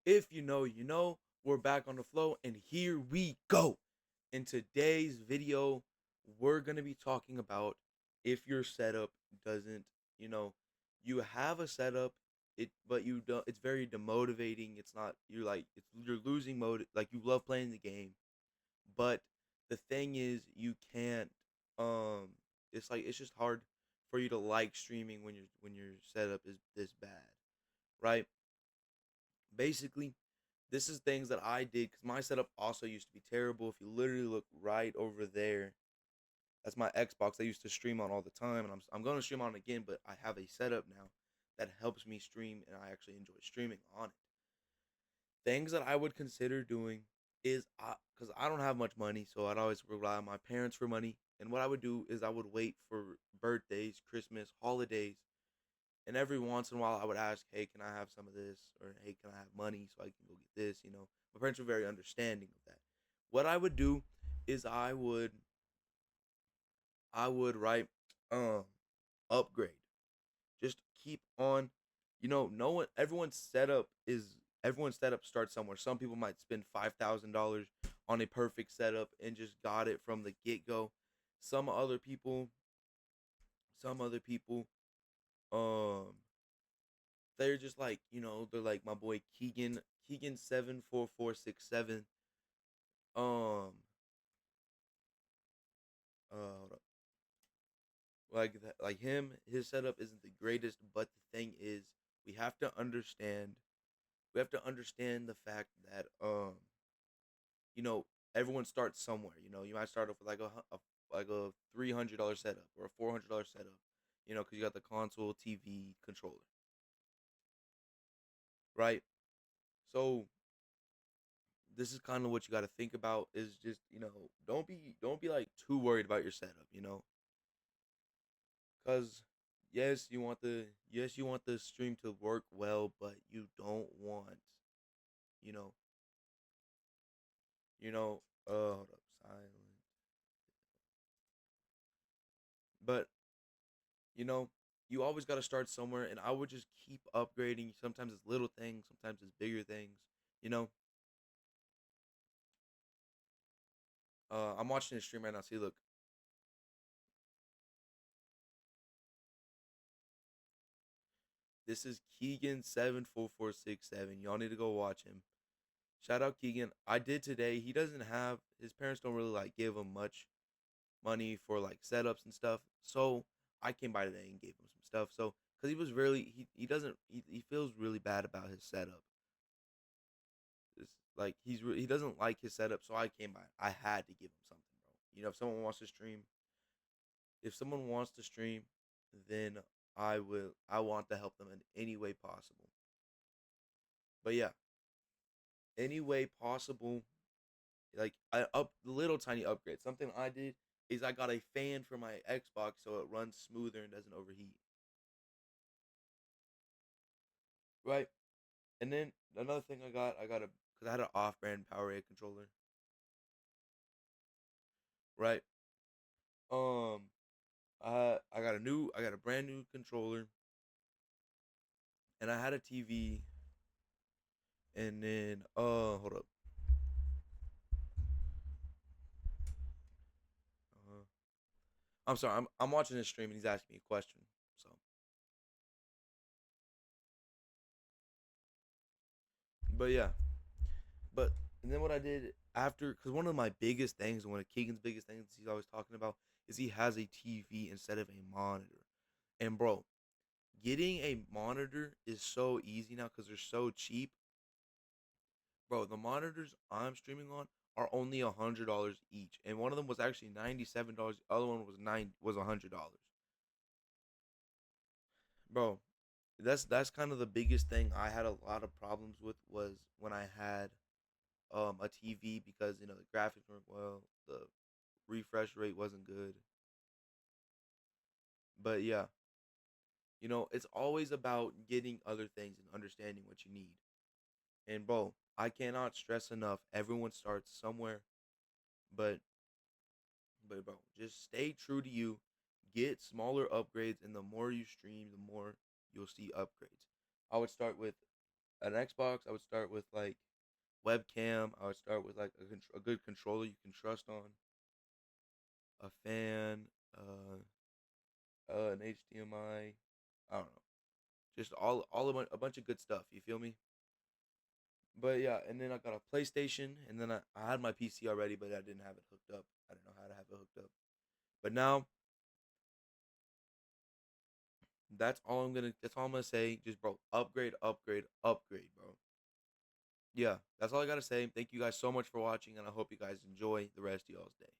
If you know, you know. We're back on the flow, and here we go. In today's video, we're going to be talking about if your setup doesn't, you know, you have a setup, but you don't, it's very demotivating. It's not, you're losing mode. Like, you love playing the game, but the thing is, you can't, um, it's just hard for you to like streaming when your setup is this bad, right? Basically, this is things that I did because my setup also used to be terrible. If you literally look right over there, that's my Xbox I used to stream on all the time, and I'm going to stream on again. But I have a setup now that helps me stream, and I actually enjoy streaming on it. Things that I would consider doing is because I don't have much money, so I'd always rely on my parents for money. And what I would do is I would wait for birthdays, Christmas, holidays, and every once in a while, I would ask, "Hey, can I have some of this?" Or "Hey, can I have money so I can go get this?" My parents were very understanding of that. What I would do is I would write um upgrade. Just keep on. No one everyone's setup starts somewhere. Some people might spend $5,000 on a perfect setup and just got it from the get go. Some other people, some other people, um they're just like, they're like my boy Keegan 74467. Um hold up. Like him, his setup isn't the greatest, but the thing is, we have to understand we have to understand the fact that you know, everyone starts somewhere. You might start off with like a $300 setup or a $400 setup, because you got the console, TV, controller, right? So this is kind of what you got to think about is just, don't be like too worried about your setup, cuz yes, you want the stream to work well, but you don't want, you know, hold up, silent. But, you know, you always got to start somewhere, and I would just keep upgrading. Sometimes it's little things, sometimes it's bigger things. You know, I'm watching this stream right now. See, look, this is Keegan 74467. Y'all need to go watch him. Shout out Keegan. I did today. He doesn't have his parents don't really like give him much money for like setups and stuff. So I came by today and gave him some stuff. So because he was really he doesn't he feels really bad about his setup. It's like he doesn't like his setup. So I came by. I had to give him something, bro. If someone wants to stream, then I want to help them in any way possible. But yeah, any way possible. Like I up little tiny upgrade. Something I did is I got a fan for my Xbox so it runs smoother and doesn't overheat. Right. And then another thing I got a because I had an off-brand PowerA controller. Right. Um, I got a brand new controller, and I had a TV, and then hold up. Uh, I'm sorry. I'm watching this stream and he's asking me a question. So, but yeah, but and then what I did after, because one of my biggest things, one of Keegan's biggest things he's always talking about is he has a TV instead of a monitor. And bro, getting a monitor is so easy now because they're so cheap. Bro, the monitors I'm streaming on are only $100 each, and one of them was actually $97. The other one was $100. Bro, that's kind of the biggest thing I had a lot of problems with was when I had a TV because the graphics weren't well, the refresh rate wasn't good. But yeah, it's always about getting other things and understanding what you need. And bro, I cannot stress enough. Everyone starts somewhere, but bro, just stay true to you. Get smaller upgrades, and the more you stream, the more you'll see upgrades. I would start with an Xbox, I would start with like webcam. I would start with like a good controller you can trust on, a fan, an HDMI. I don't know, just all a bunch of good stuff. You feel me? But yeah, and then I got a PlayStation, and then I had my PC already, but I didn't have it hooked up. I didn't know how to have it hooked up. But now that's all I'm gonna say. Just bro, upgrade, upgrade, upgrade, bro. Yeah, that's all I gotta say. Thank you guys so much for watching, and I hope you guys enjoy the rest of y'all's day.